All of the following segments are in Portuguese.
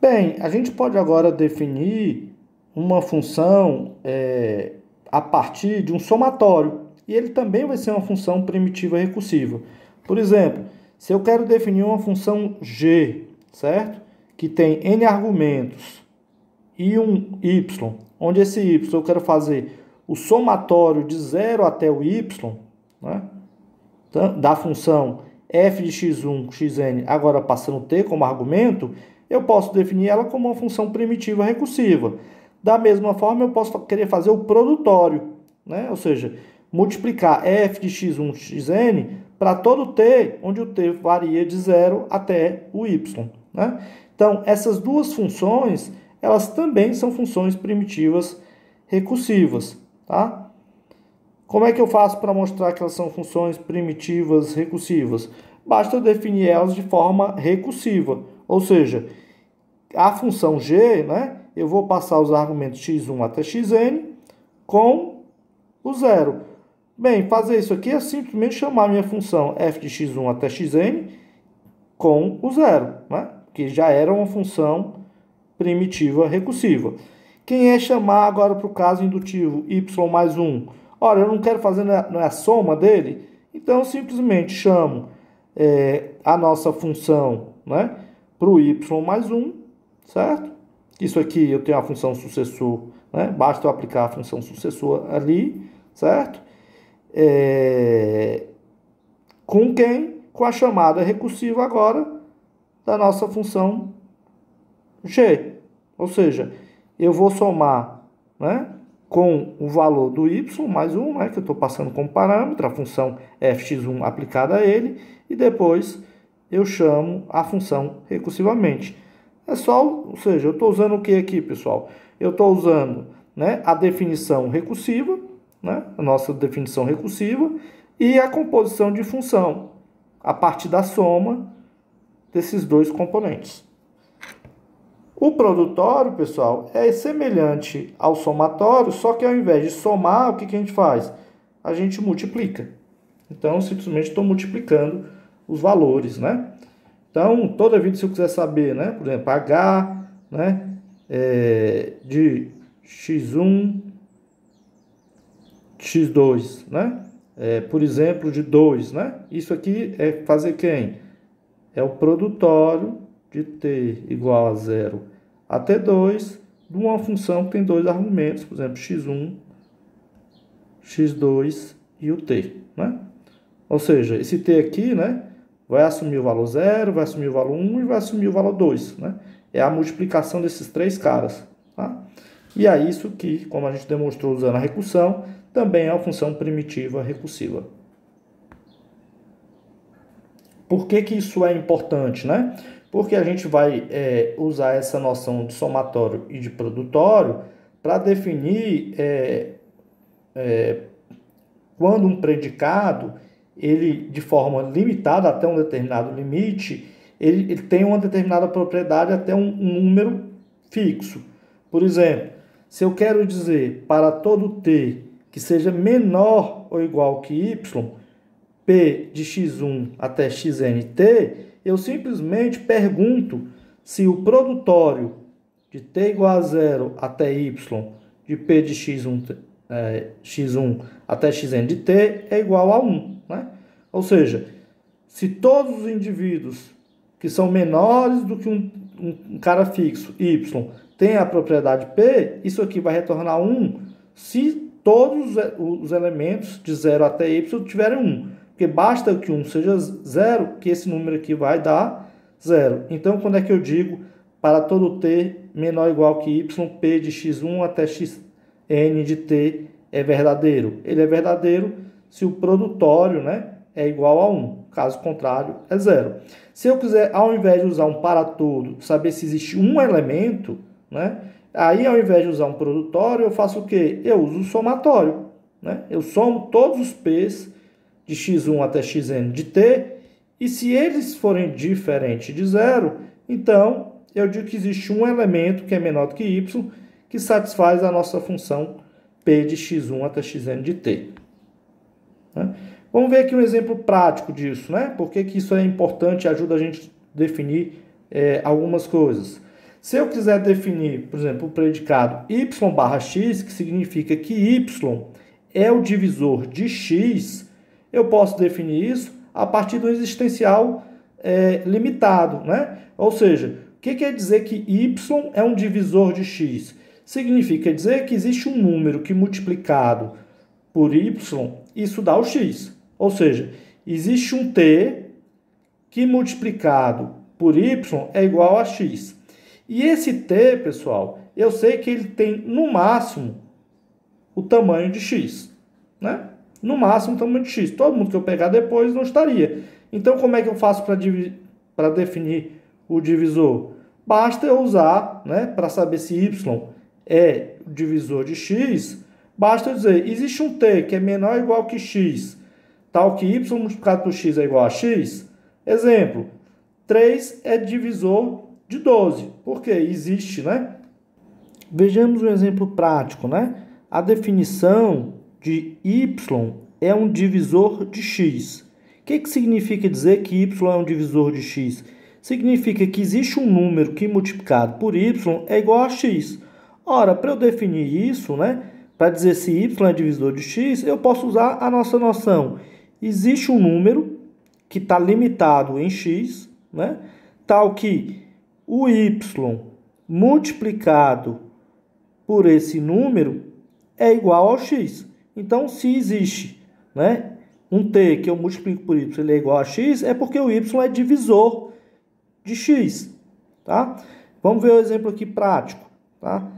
Bem, a gente pode agora definir uma função a partir de um somatório. E ele também vai ser uma função primitiva recursiva. Por exemplo, se eu quero definir uma função g, certo? Que tem n argumentos e um y, onde esse y eu quero fazer o somatório de 0 até o y, né? Da função f de x1, xn, agora passando t como argumento, eu posso definir ela como uma função primitiva recursiva. Da mesma forma, eu posso querer fazer o produtório, né? Ou seja, multiplicar f de x1, xn para todo t, onde o t varia de 0 até o y, né? Então, essas duas funções, elas também são funções primitivas recursivas, tá? Como é que eu faço para mostrar que elas são funções primitivas recursivas? Basta eu definir elas de forma recursiva, ou seja, a função g, né, eu vou passar os argumentos x1 até xn com o zero. Bem, fazer isso aqui é simplesmente chamar minha função f de x1 até xn com o zero, né, que já era uma função primitiva recursiva. Quem é chamar agora para o caso indutivo y mais 1? Ora, eu não quero fazer não é a soma dele, então eu simplesmente chamo a nossa função, né, para o y mais 1, certo? Isso aqui eu tenho a função sucessor, né? Basta eu aplicar a função sucessor ali, certo? Com quem? Com a chamada recursiva agora da nossa função g. Ou seja, eu vou somar, né, com o valor do y mais 1, né, que eu estou passando como parâmetro, a função fx1 aplicada a ele, e depois eu chamo a função recursivamente. É só, ou seja, eu estou usando o que aqui, pessoal? Eu estou usando, né, a definição recursiva, né, a nossa definição recursiva, e a composição de função, a partir da soma desses dois componentes. O produtório, pessoal, é semelhante ao somatório, só que ao invés de somar, o que a gente faz? A gente multiplica. Então, simplesmente estou multiplicando os valores, né? Então, toda vez que eu quiser saber, né? Por exemplo, h, né? De x1, x2, né? Por exemplo, de 2, né? Isso aqui é fazer quem? É o produtório de t igual a 0 até 2 de uma função que tem dois argumentos, por exemplo, x1, x2 e o t, né? Ou seja, esse t aqui, né, vai assumir o valor 0, vai assumir o valor 1 e vai assumir o valor 2, né? É a multiplicação desses três caras, tá? E é isso que, como a gente demonstrou usando a recursão, também é uma função primitiva recursiva. Por que isso é importante, né? Porque a gente vai usar essa noção de somatório e de produtório para definir quando um predicado, ele de forma limitada até um determinado limite, ele tem uma determinada propriedade até um número fixo. Por exemplo, se eu quero dizer para todo t que seja menor ou igual que y, p de x1 até xnt, eu simplesmente pergunto se o produtório de t igual a 0 até y de p de x1 até xn de t é igual a 1. Né? Ou seja, se todos os indivíduos que são menores do que um cara fixo, y, tem a propriedade p, isso aqui vai retornar 1 se todos os elementos de 0 até y tiverem 1. Porque basta que 1 seja 0, que esse número aqui vai dar 0. Então, quando é que eu digo para todo t menor ou igual que y, p de x1 até xn de t é verdadeiro? Ele é verdadeiro se o produtório, né, é igual a 1. Caso contrário, é 0. Se eu quiser, ao invés de usar um para todo, saber se existe um elemento, né, aí ao invés de usar um produtório, eu faço o quê? Eu uso o somatório. Né? Eu somo todos os p's de x1 até xn de t, e se eles forem diferentes de 0, então eu digo que existe um elemento que é menor do que y, que satisfaz a nossa função p de x1 até xn de t. Né? Vamos ver aqui um exemplo prático disso, né? Por que isso é importante e ajuda a gente a definir algumas coisas. Se eu quiser definir, por exemplo, o predicado y barra x, que significa que y é o divisor de x, eu posso definir isso a partir do existencial limitado, né? Ou seja, o que quer dizer que y é um divisor de x? Significa dizer que existe um número que multiplicado por y, isso dá o x. Ou seja, existe um t que multiplicado por y é igual a x. E esse t, pessoal, eu sei que ele tem no máximo o tamanho de x, né? No máximo o tamanho de x. Todo mundo que eu pegar depois não estaria. Então, como é que eu faço para definir o divisor? Basta eu usar, né, para saber se y é o divisor de x, basta eu dizer, existe um t que é menor ou igual que x, tal que y multiplicado por x é igual a x. Exemplo, 3 é divisor de 12. Por quê? Existe, né? Vejamos um exemplo prático, né? A definição de y é um divisor de x. O que significa dizer que y é um divisor de x? Significa que existe um número que multiplicado por y é igual a x. Ora, para eu definir isso, né? Para dizer se y é divisor de x, eu posso usar a nossa noção. Existe um número que está limitado em x, né? Tal que o y multiplicado por esse número é igual ao x. Então, se existe, né, um t que eu multiplico por y ele é igual a x, é porque o y é divisor de x. Tá? Vamos ver o exemplo aqui prático. Tá?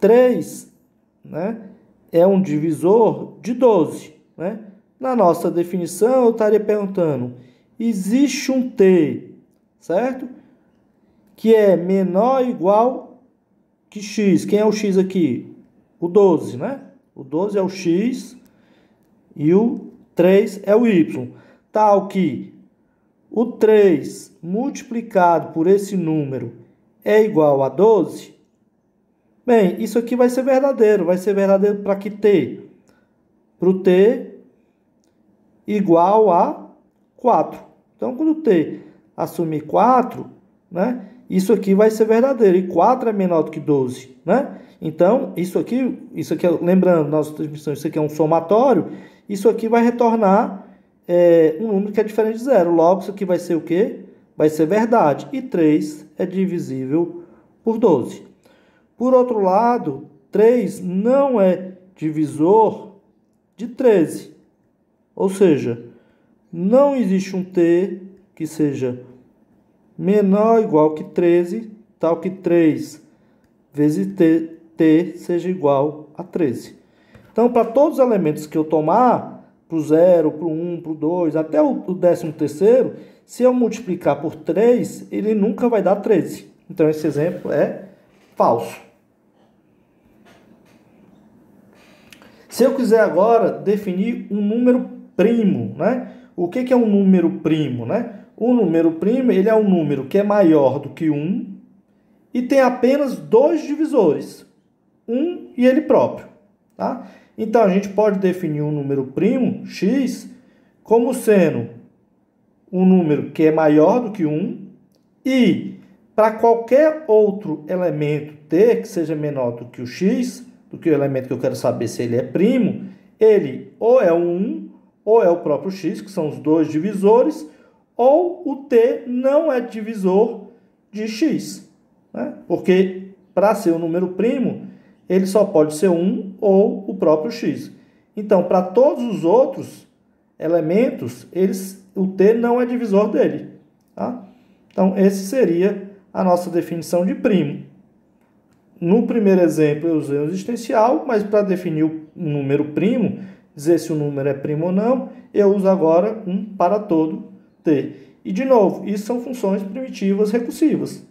3, né, é um divisor de 12. Né? Na nossa definição, eu estaria perguntando, existe um t, certo? Que é menor ou igual que x. Quem é o x aqui? O 12, né? O 12 é o x e o 3 é o y. Tal que o 3 multiplicado por esse número é igual a 12. Bem, isso aqui vai ser verdadeiro. Vai ser verdadeiro para que t? Para o t igual a 4. Então, quando t assumir 4, né? Isso aqui vai ser verdadeiro. E 4 é menor do que 12, né? Então, isso aqui lembrando, nossa definição, isso aqui é um somatório. Isso aqui vai retornar um número que é diferente de zero. Logo, isso aqui vai ser o quê? Vai ser verdade. E 3 é divisível por 12. Por outro lado, 3 não é divisor de 13. Ou seja, não existe um t que seja menor ou igual que 13, tal que 3 vezes t seja igual a 13. Então, para todos os elementos que eu tomar, para o 0, para o 1, para o 2, até o 13º, se eu multiplicar por 3, ele nunca vai dar 13. Então, esse exemplo é falso. Se eu quiser agora definir um número primo, né? O que é um número primo, né? O número primo, ele é um número que é maior do que 1 e tem apenas dois divisores, 1 e ele próprio. Tá? Então, a gente pode definir um número primo, x, como sendo um número que é maior do que 1 e, para qualquer outro elemento t que seja menor do que o x, do que o elemento que eu quero saber se ele é primo, ele ou é o 1 ou é o próprio x, que são os dois divisores, ou o t não é divisor de x. Né? Porque, para ser um número primo, ele só pode ser 1 ou o próprio x. Então, para todos os outros elementos, o t não é divisor dele. Tá? Então, esse seria a nossa definição de primo. No primeiro exemplo, eu usei o existencial, mas para definir um número primo, dizer se o número é primo ou não, eu uso agora um para todo t. E, de novo, isso são funções primitivas recursivas.